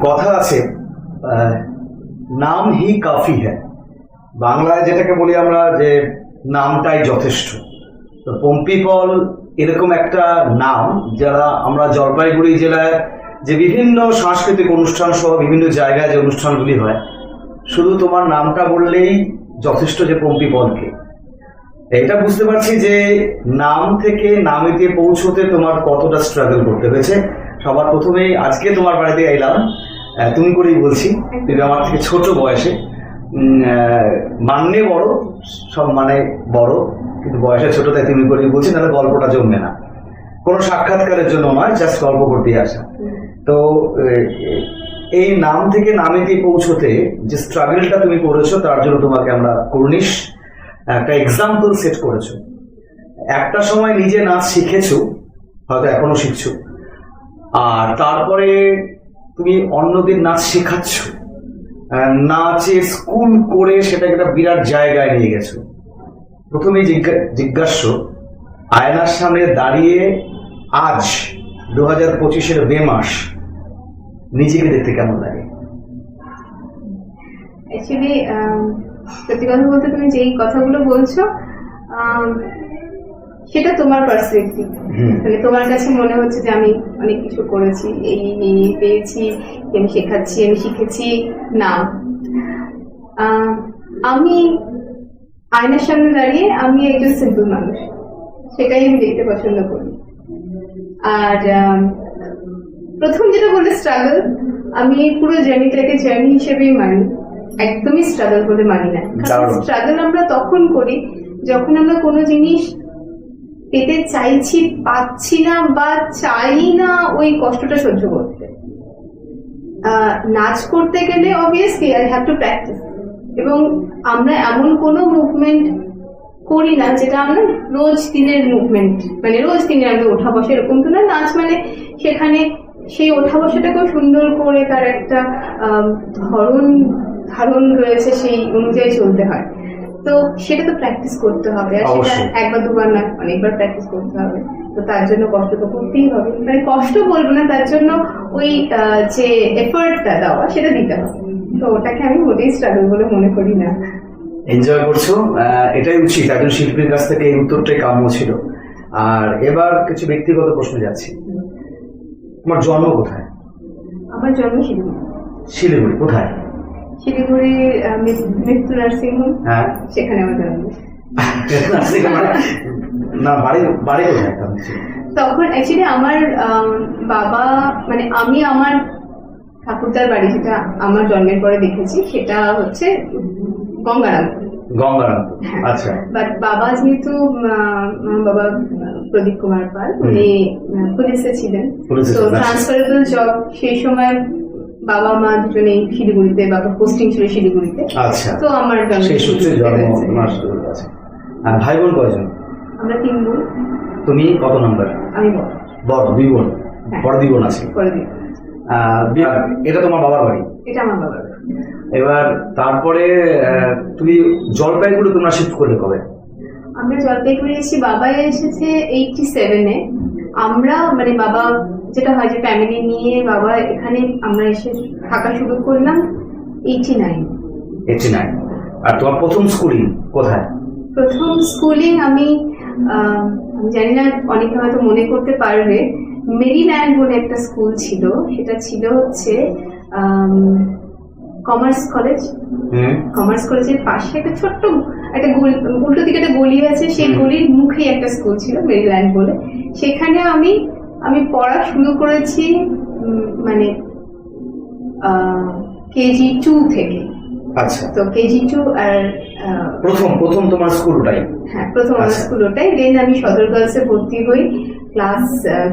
কথা আছে, নাম হি কাফি হ্যায়। বাংলায় যেটাকে বলি আমরা যে নামটাই যথেষ্ট। তো পম্পি পল এরকম একটা নাম যারা আমরা জলপাইগুড়ি জেলায় যে বিভিন্ন সাংস্কৃতিক অনুষ্ঠান সহ বিভিন্ন জায়গায় যে অনুষ্ঠানগুলি হয়, শুধু তোমার নামটা বললেই যথেষ্ট যে পম্পি পলকে। এটা বুঝতে পারছি যে নাম থেকে নামেতে পৌঁছতে তোমার কতটা স্ট্রাগল করতে হয়েছে। সবার প্রথমেই আজকে তোমার বাড়িতে এলাম, তুমি করেই বলছি, তুমি আমার থেকে ছোট বয়সে, মান্যে বড়, সব মানে বড়, কিন্তু বয়সে ছোট, তাই তুমি করেই বলছি, নাহলে গল্পটা জমবে না। কোনো সাক্ষাৎকারের জন্য নয়, জাস্ট গল্প করতেই আসা। তো এই নাম থেকে নামেতে পৌঁছতে যে স্ট্রাগলটা তুমি করেছো, তার জন্য তোমাকে আমরা কর্নিশ একটা এক্সাম্পল সেট করেছো। একটা সময় নিজে নাচ শিখেছো, হয়তো এখনো শিখছো, আর তারপরে তুমি অন্যদের নাচ শেখাচ্ছ, নাচের স্কুল করে সেটাকে একটা বিরাট জায়গায় নিয়ে গেছো। প্রথমেই জিজ্ঞাস্য, আয়নার সামনে দাঁড়িয়ে আজ 2025-এর মে মাস নিজেকে দেখতে কেমন লাগে? অ্যাকচুয়ালি সত্যি কথা বলতে, তুমি যেই কথাগুলো বলছো সেটা তোমার পার্সপেক্টিভ। মানে তোমার কাছে মনে হচ্ছে যে আমি অনেক কিছু করেছি, এই পেয়েছি, আমি শেখাচ্ছি, আমি শিখেছি। না, আমি আয়নার সামনে দাঁড়িয়ে আমি একজন সিম্পল মানুষ, সেটাই আমি দেখতে পছন্দ করি। আর প্রথম যেটা বলে স্ট্রাগল, আমি পুরো জার্নিটাকে জার্নি হিসেবেই মানি, একদমই স্ট্রাগল বলে মানি না। কারণ স্ট্রাগল আমরা তখন করি যখন আমরা কোনো জিনিস পেতে চাইছি, পাচ্ছি না, বা চাই না ওই কষ্টটা সহ্য করতে। নাচ করতে গেলে obviously I have to practice, এবং আমরা এমন কোনো মুভমেন্ট করি না যেটা আমরা রোজ দিনের মুভমেন্ট, মানে রোজ দিনের আমরা ওঠা বসা এরকম তো না। নাচ মানে সেখানে সেই ওঠা বসাটাকেও সুন্দর করে তার একটা ধারণ রয়েছে, সেই অনুযায়ী চলতে হয়। তো সেটা তো প্র্যাকটিস করতে হবে, আর সেটা একবার দুবার না, অনেকবার প্র্যাকটিস করতে হবে। তো তার জন্য কষ্ট তো করতেই হবে, মানে কষ্ট বলবো না, তার জন্য ওই যে এফোর্টটা দেওয়া সেটা দিতে হবে। তো ওটাকে আমি মোটেই স্ট্রাগল বলে মনে করি না। এনজয় করছো, এটাই উচিত। একজন শিল্পীর কাছ থেকে এই উত্তরটাই কাম্য ছিল। আর এবার কিছু ব্যক্তিগত প্রশ্ন যাচ্ছি। তোমার জন্ম কোথায়? আমার জন্ম শিলিগুড়ি। শিলিগুড়ি কোথায়? শিলিগুড়ি মৃত্যু নার্সিং হোম, হ্যাঁ, সেখানে আমার জন্ম। না, বাড়ি কোথায়? তখন অ্যাকচুয়ালি আমার বাবা, মানে আমি আমার ঠাকুরদার বাড়ি, যেটা আমার জন্মের পরে দেখেছি, সেটা হচ্ছে গঙ্গারামপুর। আচ্ছা। বাট বাবা যেহেতু বাবা প্রদীপ কুমার পাল, উনি পুলিশে ছিলেন, তো ট্রান্সফারেবল জব সেই সময় বাবা মা দুজনেই শিলিগুড়িতে, বাবা পোস্টিং ছিল শিলিগুড়িতে। আচ্ছা। তো আমার সেই সূত্রে জন্ম। ভাই বোন কয়জন? আমরা 3 বোন। তুমি কত নম্বর? আমি বড়। 2 বোন? বড় 2 বোন আছে। এটা তোমার বাবার বাড়ি? এটা আমার বাবার বাড়ি। এবার তারপরে তুমি জলপাইগুড়ি তোমরা শিফট করলে কবে? আমরা জলপাইগুড়ি এসেছি, বাবা এসেছে 87-এ। আমরা মানে বাবা, যেটা হয় যে ফ্যামিলি নিয়ে বাবা এখানে আমরা এসে থাকা শুরু করলাম 89। আর তোমার প্রথম স্কুলিং কোথায়? প্রথম স্কুলিং আমি জানি না, অনেকে হয়তো মনে করতে পারবে, মেরিল্যান্ড বলে একটা স্কুল ছিল, সেটা ছিল হচ্ছে কমার্স কলেজ। কমার্স কলেজের পাশে একটা ছোট্ট একটা উল্টো দিকে একটা গলি আছে, সেই গলির মুখেই একটা স্কুল ছিল মেরিল্যান্ড বলে। সেখানে আমি পড়া শুরু করেছি মানে কেজি 2 থেকে। আচ্ছা। তো কেজি 2 আর প্রথম তোমার স্কুল ওটাই? হ্যাঁ, প্রথম আমার স্কুল ওটাই। দেন আমি সদর গার্লসে ভর্তি হই ক্লাস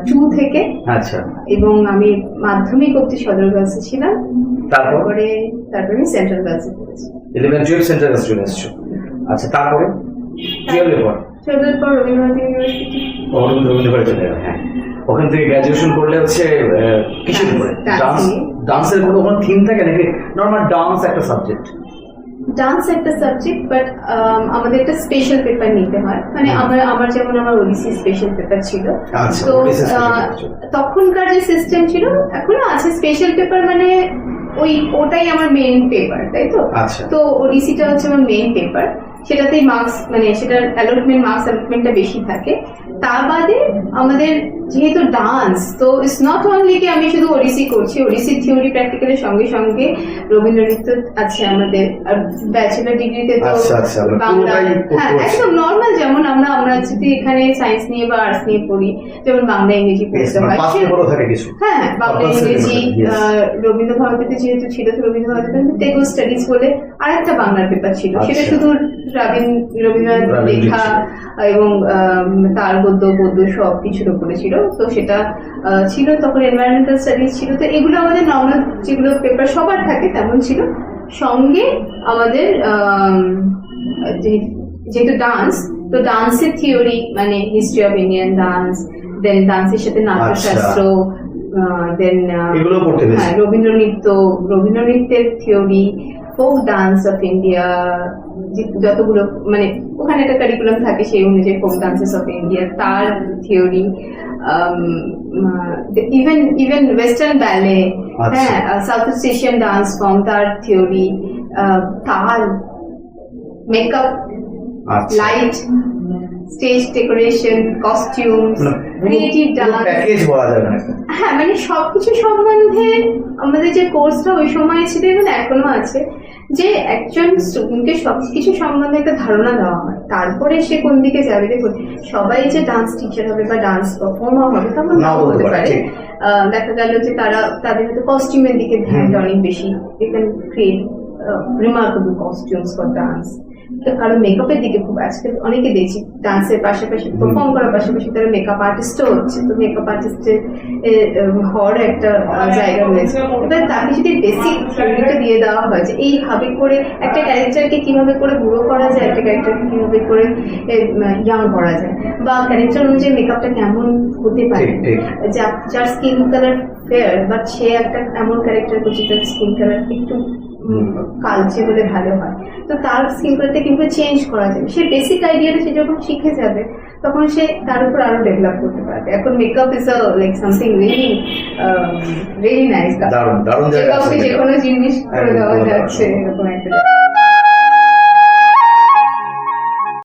2 থেকে। আচ্ছা। এবং আমি মাধ্যমিক অবধি সদর গার্লসে ছিলাম। তারপরে আমি সেন্ট্রাল গার্লসে পড়েছি। 11-12 সেন্ট্রাল গার্লস চলে এসেছো। আচ্ছা, তারপরে 12-এর পর রবীন্দ্রনাথ ইউনিভার্সিটি। রবীন্দ্রনাথ চলে গেল। হ্যাঁ, ওখান থেকে গ্র্যাজুয়েশন করলে হচ্ছে কিসের উপরে? ডান্সের কোনো থিম থাকে নাকি নর্মাল ডান্স একটা সাবজেক্ট? ডান্স একটা সাবজেক্ট, বাট আমাদের একটা স্পেশাল পেপার নিতে হয়, মানে আমার যেমন আমার ওডিসি স্পেশাল পেপার ছিল। আচ্ছা, তো ODC special paper ছিল। তখনকার যে সিস্টেম ছিল, এখনো আছে স্পেশাল পেপার, মানে ওটাই আমার মেইন পেপার, তাই তো? আচ্ছা। তো ওডিসিটা হচ্ছে আমার মেইন পেপার, সেটাতেই মার্কস, মানে সেটার মার্কস অ্যালটমেন্টটা বেশি থাকে। তার বাদে আমাদের যেহেতু ডান্স, তো ইটস নট অনলি কি আমি শুধু ওডিসি করছি, ওডিসি থিওরি প্র্যাকটিক্যালের সঙ্গে সঙ্গে রবীন্দ্র নৃত্য আছে আমাদের, আর ব্যাচেলার ডিগ্রিতে তো আচ্ছা, আচ্ছা, আমরা বাংলা, পুরোটাই হ্যাঁ করছি। একদম নর্মাল, যেমন আমরা যদি এখানে সায়েন্স নিয়ে বা আর্টস নিয়ে পড়ি, যেমন বাংলা ইংরেজি পড়তে হয়, পাঁচ পেপারও থাকে কিছু। হ্যাঁ বাংলা Compulsory ইংরেজি, paper, yes. রবীন্দ্র ভারতীতে যেহেতু ছিল, তো রবীন্দ্র ভারতীতে তেগো স্টাডিজ বলে আরেকটা বাংলার পেপার ছিল, সেটা আচ্ছা। শুধু রবীন্দ্রনাথ রবীন্দ্র লেখা এবং তার গদ্য সব কিছুর উপরে ছিল। তো সেটা ছিল, তখন এনভায়রনমেন্টাল স্টাডিজ ছিল। তো এগুলো আমাদের নর্মাল যেগুলো পেপার সবার থাকে তেমন ছিল। সঙ্গে আমাদের যেহেতু ডান্স, তো ডান্সের থিওরি, মানে হিস্ট্রি অফ ইন্ডিয়ান ডান্স, দেন ডান্সের সাথে নাট্যশাস্ত্র, দেন এগুলো পড়তে বেশি। হ্যাঁ রবীন্দ্র নৃত্যের theory, folk dance of India, যতগুলো মানে ওখানে একটা কারিকুলাম থাকে, সেই অনুযায়ী ফোক ডান্সেস অফ ইন্ডিয়া তার থিওরি, ইভেন ওয়েস্টার্ন ব্যালে, আচ্ছা। হ্যাঁ south east Asian dance form তার থিওরি, তাল, মেকআপ, আচ্ছা। Light, stage decoration, costumes, creative dance, package বলা যাবে না। হ্যাঁ মানে সবকিছু সম্বন্ধে আমাদের যে কোর্সটা ওই সময় ছিল এবং এখনো আছে, যে একজন স্টুডেন্টকে সবকিছু সম্বন্ধে একটা ধারণা দেওয়া হয়, তারপরে সে কোন দিকে যাবে। দেখুন, সবাই যে ডান্স টিচার হবে বা ডান্স পারফর্মার হবে তেমন নাও হতে পারে। দেখা গেল যে তাদের হয়তো কস্টিউমের দিকে ধ্যানটা অনেক বেশি, they can create remarkable costumes for dance. কারণ মেকআপের দিকে খুব আজকাল অনেকে দেখছি ডান্সের পাশাপাশি, পারফর্ম করার পাশাপাশি তারা মেকআপ আর্টিস্টও হচ্ছে। তো মেকআপ আর্টিস্টের হওয়ার একটা জায়গা রয়েছে। এবার তাকে যদি বেসিক থিওরিটা দিয়ে দেওয়া হয় যে এইভাবে করে একটা ক্যারেক্টারকে কিভাবে করে বুড়ো করা যায়, একটা ক্যারেক্টারকে কিভাবে করে ইয়াং করা যায়, বা ক্যারেক্টার অনুযায়ী মেকআপটা কেমন হতে পারে, যার স্কিন কালার ফেয়ার, বাট সে একটা এমন ক্যারেক্টার করছে যার স্কিন কালার একটু কালচে বলে ভালো হয়, তো তার স্কিন কালারটা কিভাবে চেঞ্জ করা যাবে, সে বেসিক আইডিয়াটা সে যখন শিখে যাবে তখন সে তার উপর আরো ডেভেলপ করতে পারবে। এখন makeup is like something really nice, দারুণ দারুণ জায়গা আছে যে কোনো জিনিস করে দেওয়া যাচ্ছে এরকম একটা